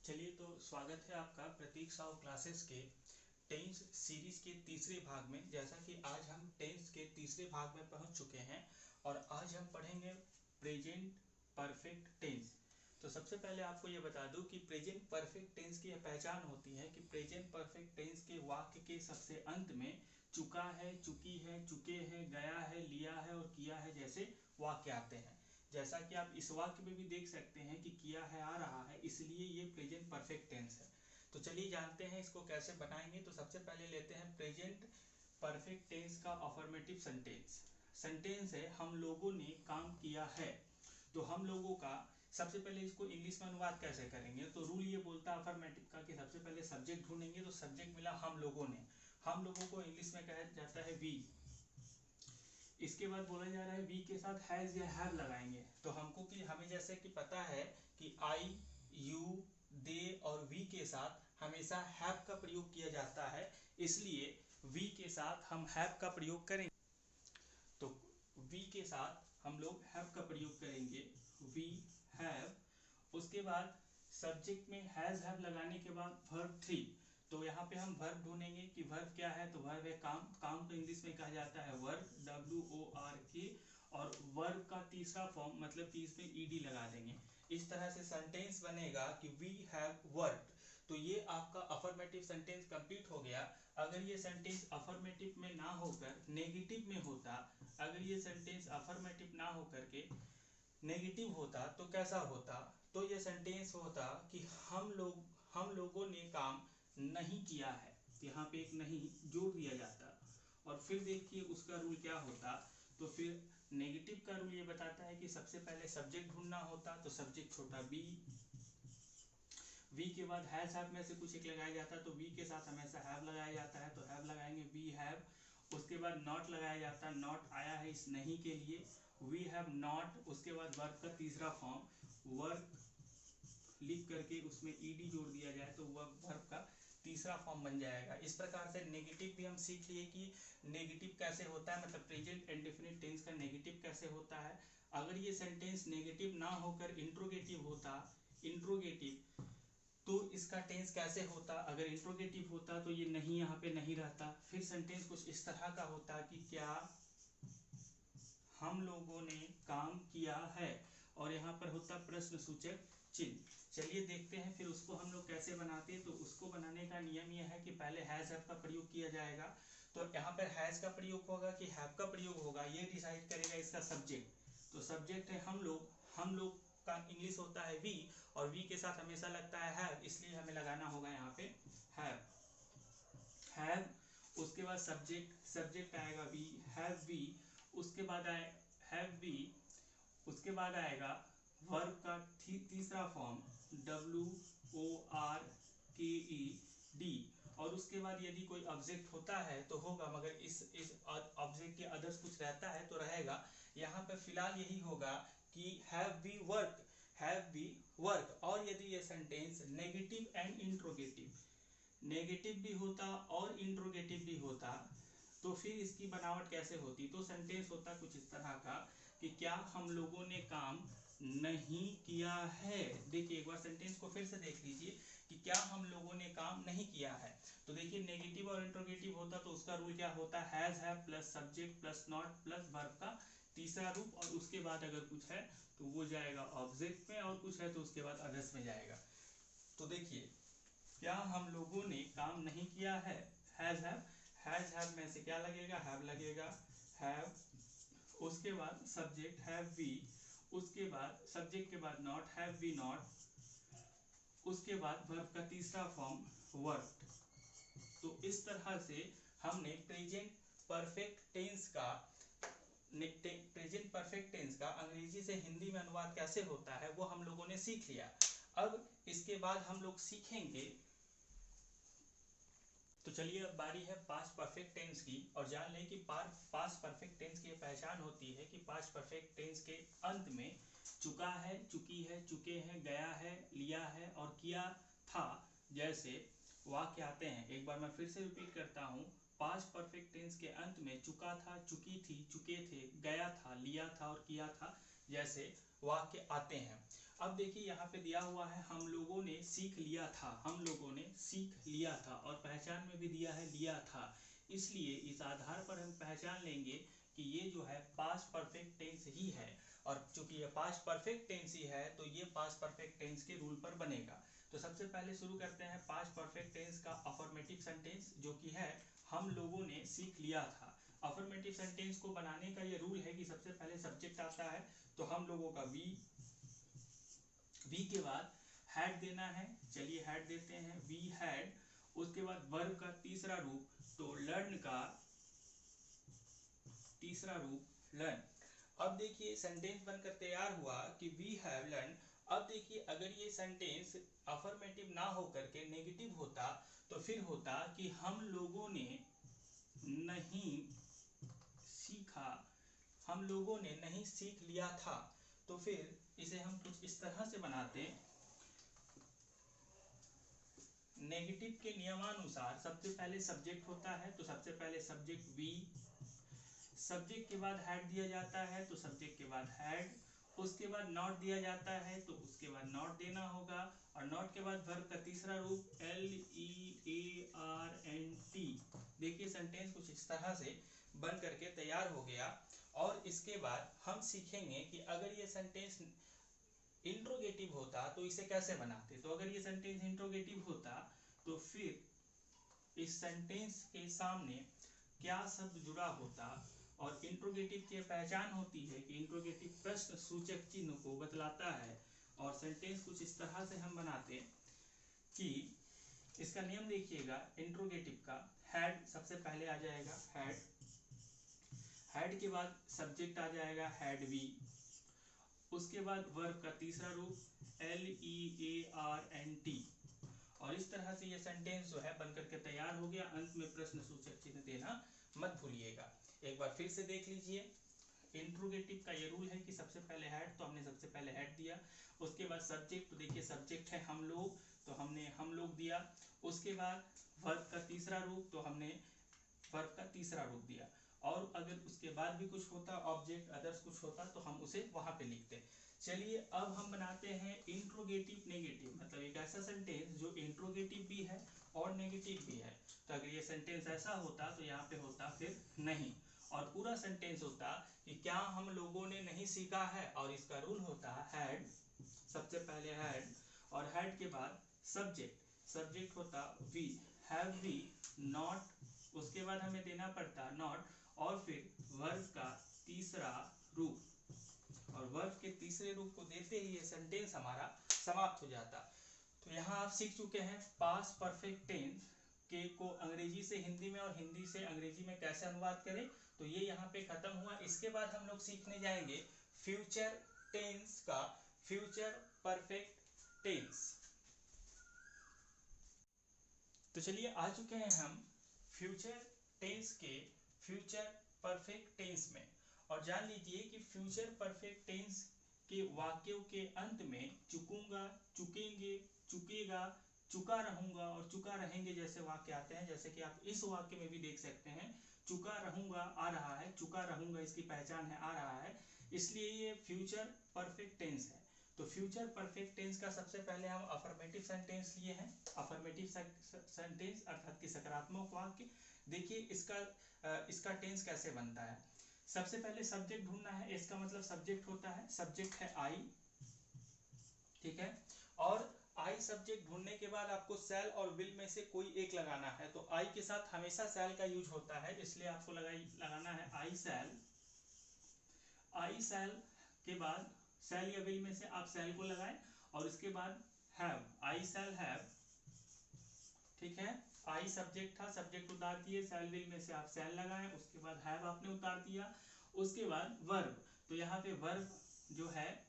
चलिए तो स्वागत है आपका प्रतीक साव क्लासेस के टेंस सीरीज के तीसरे भाग में। जैसा कि आज हम टेंस के तीसरे भाग में पहुंच चुके हैं और आज हम पढ़ेंगे प्रेजेंट परफेक्ट टेंस। तो सबसे पहले आपको ये बता दूं कि प्रेजेंट परफेक्ट टेंस की यह पहचान होती है कि प्रेजेंट परफेक्ट टेंस के वाक्य के सबसे अंत में चुका है, चुकी है, चुके हैं, गया है, लिया है और किया है जैसे वाक्य आते हैं। जैसा कि आप इस वाक्य में भी देख सकते हैं कि किया है आ रहा है, इसलिए ये प्रेजेंट परफेक्ट टेंस है। तो चलिए जानते हैं इसको कैसे बनाएंगे। तो सबसे पहले लेते हैं प्रेजेंट परफेक्ट टेंस का अफर्मेटिव सेंटेंस। सेंटेंस है हम लोगों ने काम किया है। तो हम लोगों का सबसे पहले इसको इंग्लिश में अनुवाद कैसे करेंगे। तो रूल ये बोलता है अफर्मेटिव का कि सबसे पहले सब्जेक्ट ढूंढेंगे। तो सब्जेक्ट मिला हम लोगों ने। हम लोगों को इंग्लिश में कहा जाता है वी। इसके बाद बोला जा रहा है वी के साथ हैज या हैव लगाएंगे। तो हमको कि हमें जैसे कि पता है कि आई, यू, दे और वी के साथ हमेशा हैव का प्रयोग किया जाता है, इसलिए वी के साथ हम हैव का प्रयोग करेंगे। तो वी के साथ हम लोग हैव का प्रयोग करेंगे, वी हैव। उसके बाद सब्जेक्ट में हैज हैव लगाने के बाद वर्ब 3। तो यहाँ पे हम वर्ब ढूंढेंगे कि वर्ब क्या है। तो वर्ब है काम। काम को इंग्लिश में कहा जाता है वर्ब, WORK। और वर्ब का तीसरा फॉर्म मतलब कि इसमें ed लगा देंगे। इस तरह से सेंटेंस बनेगा कि वी हैव वर्कड। तो ये आपका अफर्मेटिव सेंटेंस कंप्लीट हो गया। अगर ये सेंटेंस अफर्मेटिव में ना होकर नेगेटिव में होता, अगर ये सेंटेंस अफर्मेटिव ना होकर के नेगेटिव होता तो कैसा होता। तो ये सेंटेंस होता कि हम लोगों ने काम नहीं किया है। यहाँ पे एक नहीं जोड़ दिया जाता और फिर देखिए उसका रूल क्या होता। तो फिर नेगेटिव का रूल ये बताता है कि सबसे पहले सब्जेक्ट ढूंढना होता। तो सब्जेक्ट छोटा बी, वी के बाद हैज हैव में से कुछ एक लगाया जाता है। तो वी के साथ हमेशा हैव लगाया जाता है, तो हैव लगाएंगे वी हैव। उसके बाद नॉट लगाया जाता है, नॉट आया है इस नहीं के लिए, वी हैव नॉट। उसके बाद वर्ब का तीसरा फॉर्म वर्क लिख करके उसमें ed जोड़ दिया जाए तो वह वर्ब का तीसरा फॉर्म बन जाएगा। इस प्रकार से नेगेटिव भी हम सीख लिए कि नेगेटिव कैसे होता है, मतलब प्रेजेंट इंडेफिनिट टेंस का नेगेटिव कैसे होता है। अगर ये सेंटेंस नेगेटिव ना होकर इंट्रोगेटिव होता, इंट्रोगेटिव, तो इसका टेंस कैसे होता। अगर इंट्रोगेटिव होता तो ये नहीं यहाँ पे नहीं रहता। फिर सेंटेंस कुछ इस तरह का होता कि क्या हम लोगों ने काम किया है, और यहाँ पर होता प्रश्न सूचक चिन्ह। चलिए देखते हैं फिर उसको हम लोग कैसे बनाते हैं। तो उसको बनाने का नियम यह है कि पहले हैज हैव का प्रयोग किया जाएगा। तो यहाँ पर हैज का प्रयोग होगा कि हैव का प्रयोग होगा, ये डिसाइड करेगा इसका सब्जेक्ट। तो सब्जेक्ट है हम लोग का इंग्लिश होता है वी, और वी के साथ हमेशा लगता है हैव, इसलिए हमें लगाना होगा यहाँ पे हैव। उसके बाद सब्जेक्ट आएगा वी, हैव वी। उसके बाद आए हैव वी। उसके बाद आएगा वर्ब का तीसरा फॉर्म WORKED। और उसके बाद यदि कोई ऑब्जेक्ट होता है तो होगा, मगर इस ऑब्जेक्ट के अदर्स कुछ रहता है तो रहेगा। यहाँ पे फिलहाल यही होगा कि have we work, have we work. और यदि ये sentence negative and interrogative, negative भी होता और इंट्रोगेटिव भी होता, तो फिर इसकी बनावट कैसे होती। तो सेंटेंस होता कुछ इस तरह का कि क्या हम लोगों ने काम नहीं किया है। देखिए एक बार सेंटेंस को फिर से देख लीजिए कि क्या हम लोगों ने काम नहीं किया है। तो देखिए नेगेटिव और इंट्रोगेटिव होता तो उसका रूल क्या होता, has have plus subject plus not plus verb का तीसरा रूप, और उसके बाद अगर कुछ है तो वो जाएगा ऑब्जेक्ट में, और कुछ है तो उसके बाद अदर्स में जाएगा। तो देखिए क्या हम लोगों ने काम नहीं किया है, हैज हैव में से क्या लगेगा, हैव लगेगा, हैव। उसके बाद सब्जेक्ट हैव वी। उसके बाद सब्जेक्ट के बाद नॉट, हैव वी नॉट। उसके बाद वर्ब का तीसरा फॉर्म वर्कड। तो इस तरह से हमने प्रेजेंट परफेक्ट टेंस का अंग्रेजी से हिंदी में अनुवाद कैसे होता है वो हम लोगों ने सीख लिया। अब इसके बाद हम लोग सीखेंगे। तो चलिए अब बारी है पास्ट परफेक्ट टेंस की, और जान लें कि पास्ट परफेक्ट टेंस की पहचान होती है कि पास्ट परफेक्ट टेंस के अंत में चुका है, चुकी है, चुके हैं, गया है, लिया है और किया था जैसे वाक्य आते हैं। एक बार मैं फिर से रिपीट करता हूँ। पास्ट परफेक्ट टेंस के अंत में चुका था, चुकी थी, चुके थे, गया था, लिया था और किया था जैसे वाक्य आते हैं। अब देखिए यहाँ पे दिया हुआ है हम लोगों ने सीख लिया था, हम लोगों ने सीख लिया था, और पहचान में भी दिया है लिया था। इसलिए इस आधार पर हम पहचान लेंगे कि ये जो है पास्ट परफेक्ट टेंस ही है, और चूंकि ये पास्ट परफेक्ट टेंस ही है तो ये पास्ट परफेक्ट टेंस के रूल पर बनेगा। तो सबसे पहले शुरू करते हैं पास्ट परफेक्ट टेंस का अफर्मेटिव सेंटेंस, जो कि है हम लोगों ने सीख लिया था। अफर्मेटिव सेंटेंस को बनाने का ये रूल है कि सबसे पहले सब्जेक्ट आता है, तो हम लोगों का वी के बाद हैड देना है। चलिए हैड देते हैं, वी हैड। उसके बाद वर्ब का तीसरा रूप, तो लर्न का तीसरा रूप लर्न। अब देखिए सेंटेंस बनकर तैयार हुआ कि वी हैव लर्न। अब देखिए अगर ये सेंटेंस अफर्मेटिव ना होकर के नेगेटिव होता तो फिर होता कि हम लोगों ने नहीं सीखा, हम लोगों ने नहीं सीख लिया था। तो फिर इसे हम कुछ इस तरह से बनाते, नेगेटिव के नियमानुसार सबसे पहले सब्जेक्ट होता है, तो सबसे पहले सब्जेक्ट वी, सब्जेक्ट के बाद हैड दिया जाता है तो सब्जेक्ट के बाद हैड, उसके बाद नॉट दिया जाता है तो उसके बाद नॉट देना होगा, और नॉट के बाद वर्ब का तीसरा रूप LEARNT। देखिए सेंटेंस कुछ इस तरह से बन करके तैयार हो गया। और इसके बाद हम सीखेंगे कि अगर ये सेंटेंस इंट्रोगेटिव होता तो इसे कैसे बनाते। तो अगर ये सेंटेंस इंट्रोगेटिव होता तो फिर इस सेंटेंस के सामने क्या शब्द जुड़ा होता, और इंट्रोगेटिव की पहचान होती है कि इंट्रोगेटिव प्रश्न सूचक चिन्ह को बतलाता है। और सेंटेंस कुछ इस तरह से हम बनाते कि इसका नियम देखिएगा इंट्रोगेटिव का, हैड सबसे पहले आ जाएगा, हैड के बाद सब्जेक्ट आ जाएगा हैड वी, उसके बाद वर्ब का तीसरा रूप LEARNT, और इस तरह से ये सेंटेंस जो है बनकर के तैयार हो गया। अंत में प्रश्न सूचक चिन्ह देना मत भूलिएगा। एक बार फिर से देख लीजिए, इंट्रोगेटिव का ये रूल है कि सबसे पहले हैड, तो हमने सबसे पहले हैड दिया। उसके बाद सब्जेक्ट, तो देखिए सब्जेक्ट है हम लोग, तो हमने हम लोग दिया। उसके बाद वर्ब का तीसरा रूप, तो हमने वर्ब का तीसरा रूप दिया। और अगर उसके बाद भी कुछ होता, ऑब्जेक्ट अदर्स कुछ होता, तो हम उसे वहां पे लिखते। चलिए अब हम बनाते हैं इंट्रोगेटिव नेगेटिव, मतलब एक ऐसा सेंटेंस जो इंट्रोगेटिव भी है और नेगेटिव भी है। तो अगर ये सेंटेंस ऐसा होता तो यहाँ पे होता फिर नहीं, और पूरा सेंटेंस होता कि क्या हम लोगों ने नहीं सीखा है, और इसका रूल होता हैड, सबसे पहले हैड, और हैड के बाद सब्जेक्ट, सब्जेक्ट होता वी, हैव वी, नॉट, उसके बाद हमें देना पड़ता नॉट, और फिर वर्ब का तीसरा रूप, और वर्ब के तीसरे रूप को देते ही ये सेंटेंस हमारा समाप्त हो जाता। तो यहाँ आप सीख चुके हैं पास्ट परफेक्ट टेंस के को अंग्रेजी से हिंदी में और हिंदी से अंग्रेजी में कैसे अनुवाद करें। तो ये यहाँ पे खत्म हुआ। इसके बाद हम लोग सीखने जाएंगे फ्यूचर टेंस का फ्यूचर परफेक्ट टेंस। तो चलिए आ चुके हैं हम फ्यूचर टेंस के फ्यूचर परफेक्ट टेंस में, और जान लीजिए कि फ्यूचर परफेक्ट टेंस के वाक्यों के अंत में चुकूंगा, चुकेंगे, चुकेगा, चुका रहूंगा और चुका रहेंगे जैसे वाक्य आते हैं। जैसे कि आप इस वाक्य में भी देख सकते हैं, चुका रहूंगा आ रहा है, चुका रहूंगा इसकी पहचान है आ रहा है, इसलिए ये फ्यूचर परफेक्ट टेंस है। तो फ्यूचर परफेक्ट टेंस का सबसे पहले हम अफर्मेटिव सेंटेंस लिए हैं। अफर्मेटिव सेंटेंस अर्थात कि सकारात्मक वाक्य। देखिए इसका टेंस कैसे बनता है। सबसे पहले सब्जेक्ट ढूंढना है, इसका मतलब सब्जेक्ट होता है, सब्जेक्ट है आई, ठीक है। और आई सब्जेक्ट ढूंढने के बाद आपको शैल और विल में से कोई एक लगाना है। तो आई के साथ हमेशा शैल का यूज होता है, इसलिए आपको लगाना है आई शैल। आई शैल के बाद शैल या विल में से आप शैल को लगाएं, और उसके बाद हैव, आई शैल हैव, ठीक है। आई सब्जेक्ट था, सब्जेक्ट उतार दिए, शैल विल में से आप शैल लगाएं, उसके बाद हैव आपने उतार दिया। उसके बाद वर्ब, तो यहाँ पे वर्ब जो है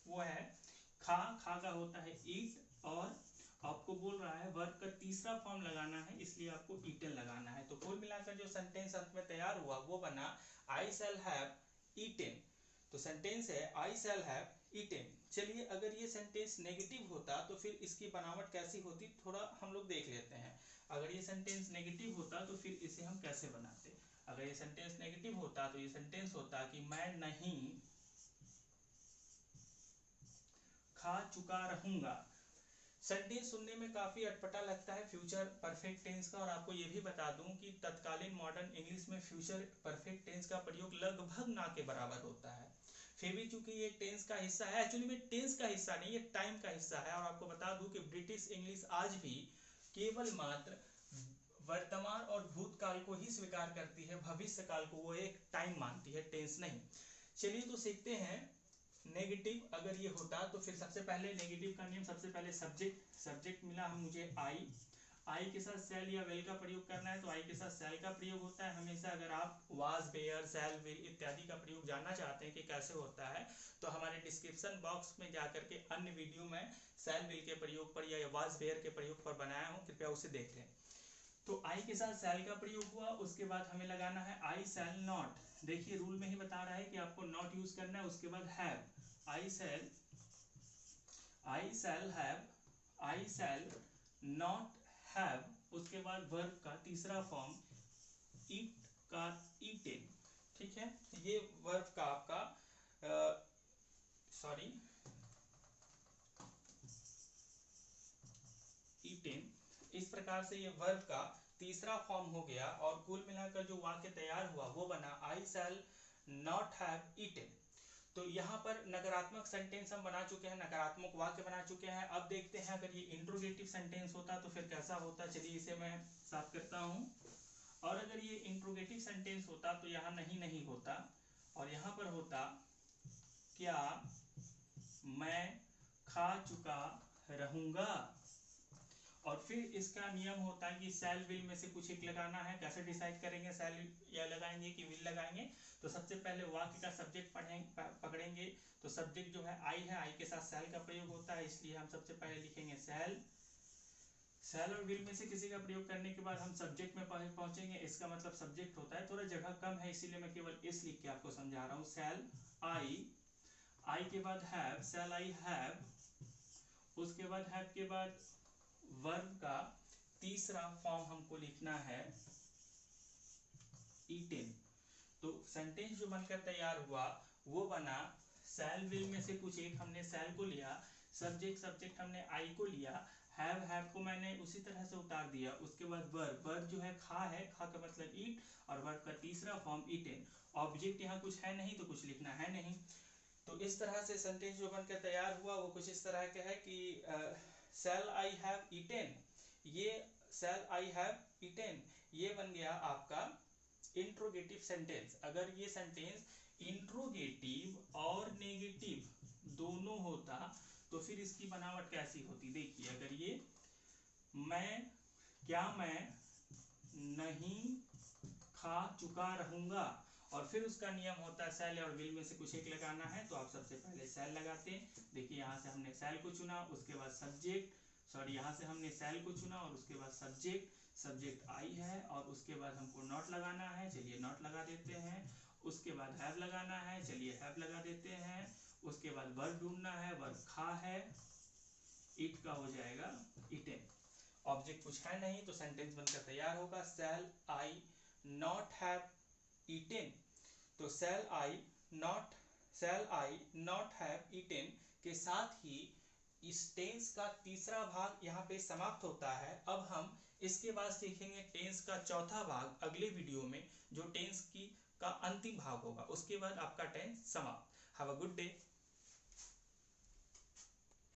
वो है खा, खा का होता है ईट, और आपको बोल रहा है वर्ब का तीसरा फॉर्म लगाना है, इसलिए आपको ईटन लगाना है। तो कुल मिलाकर जो सेंटेंस अंत में तैयार हुआ वो बना आई शैल हैव ईटन। तो सेंटेंस है आई शैल हैव ईटन। चलिए अगर ये सेंटेंस नेगेटिव होता तो फिर इसकी बनावट कैसी होती, थोड़ा हम लोग देख लेते हैं। अगर ये सेंटेंस नेगेटिव होता तो फिर इसे हम कैसे बनाते। अगर ये सेंटेंस नेगेटिव होता तो ये सेंटेंस होता कि मैं नहीं खा चुका रहूंगा। सेंटेंस सुनने में काफी अटपटा लगता है फ्यूचर परफेक्ट टेंस का, और आपको ये भी बता दूं कि तत्कालीन मॉडर्न इंग्लिश में फ्यूचर परफेक्ट टेंस का प्रयोग लगभग ना के बराबर होता है। फिर भी चूंकि ये टेंस का हिस्सा है, एक्चुअली में टेंस का हिस्सा नहीं, ये टाइम का हिस्सा है। और आपको बता दूं कि ब्रिटिश इंग्लिश आज भी केवल मात्र वर्तमान और भूतकाल को ही स्वीकार करती है, भविष्य काल को वो एक टाइम मानती है, टेंस नहीं। चलिए तो सीखते हैं नेगेटिव। अगर ये होता तो फिर सबसे पहले नेगेटिव का नियम, सबसे पहले सब्जेक्ट मिला हम मुझे आई के साथ सेल या वेल का प्रयोग करना है, तो आई के साथ सेल का प्रयोग होता है हमेशा। अगर आप वाज, वेयर, सेल, विल इत्यादि का प्रयोग जानना चाहते हैं कि कैसे होता है, तो हमारे डिस्क्रिप्शन बॉक्स में जाकर के अन्य वीडियो में सेल, विल के प्रयोग पर या वाज, वेयर के प्रयोग पर बनाया हूँ, कृपया उसे देख लें। तो आई के साथ सेल का प्रयोग हुआ, उसके बाद हमें लगाना है आई सेल नॉट। देखिए रूल में ही बता रहा है कि आपको नॉट यूज करना है। उसके बाद have, I shall not have. उसके बाद वर्ब का तीसरा फॉर्म ईट का ईटेन, ठीक है। ये वर्ब का आपका ईटेन, इस प्रकार से ये वर्ब का तीसरा फॉर्म हो गया। और कुल मिलाकर जो वाक्य तैयार हुआ वो बना आई शैल नॉट हैव ईटेन। तो यहाँ पर नकारात्मक सेंटेंस हम बना चुके हैं, नकारात्मक वाक्य बना चुके हैं। अब देखते हैं अगर ये इंट्रोगेटिव सेंटेंस होता तो फिर कैसा होता। चलिए इसे मैं साफ करता हूँ। और अगर ये इंट्रोगेटिव सेंटेंस होता तो यहाँ नहीं होता, और यहाँ पर होता क्या मैं खा चुका रहूंगा। और फिर इसका नियम होता है कि सेल विल में से कुछ एक लगाना है। कैसे डिसाइड करेंगे, सेल या लगाएंगे कि विल लगाएंगे। तो सबसे पहले वाक्य का सब्जेक्ट पकड़ेंगे। तो सब्जेक्ट जो है आई है, आई के साथ सेल का प्रयोग होता है, इसलिए हम सबसे पहले लिखेंगे सेल। सेल और विल में से किसी का प्रयोग करने के बाद हम सब्जेक्ट में पहुंचेंगे। इसका मतलब सब्जेक्ट होता है, थोड़ा जगह कम है इसीलिए मैं केवल इस लिख के आपको समझा रहा हूँ। सेल आई के बाद हैव, सेल आई हैव। उसके बाद हैव के बाद वर्ब का तीसरा फॉर्म हमको लिखना है ईटेन। तो सेंटेंस जो बनकर तैयार हुआ वो बना सेल विल में से कुछ एक हमने सेल को लिया, सब्जेक्ट हमने आई को लिया, हैव को मैंने उसी तरह से उतार दिया। उसके बाद वर्ब जो है खा है, खा का मतलब ईट, और वर्ब का तीसरा फॉर्म ईटेन। ऑब्जेक्ट यहाँ कुछ है नहीं तो कुछ लिखना है नहीं। तो इस तरह से सेंटेंस जो बनकर तैयार हुआ वो कुछ इस तरह का है कि सेल आई हैव ईटेन, ये सेल आई हैव ईटेन ये बन गया आपका इंट्रोगेटिव सेंटेंस। अगर ये सेंटेंस इंट्रोगेटिव और नेगेटिव दोनों होता तो फिर इसकी बनावट कैसी होती। देखिए अगर ये मैं नहीं खा चुका रहूंगा, और फिर उसका नियम होता है सेल और विल में से कुछ एक लगाना है, तो आप सबसे पहले सेल लगाते हैं। देखिए यहाँ से हमने सेल को चुना, उसके बाद यहाँ से हमने सेल को चुना और उसके बाद सब्जेक्ट आई है, और उसके बाद हमको नॉट लगाना है। चलिए नॉट लगा देते हैं। उसके बाद हैव लगाना है, चलिए हैव लगा देते हैं। उसके बाद वर्ब ढूंढना है, वर्ब खा है, ईट का हो जाएगा ईटेन। ऑब्जेक्ट कुछ है नहीं तो सेंटेंस बनकर तैयार होगा shall I not have eaten. तो shall I not have eaten के साथ ही इस टेंस का तीसरा भाग यहाँ पे समाप्त होता है। अब हम इसके बाद सीखेंगे टेंस का चौथा भाग अगले वीडियो में, जो टेंस का अंतिम भाग होगा। उसके बाद आपका टेंस समाप्त। Have a good day.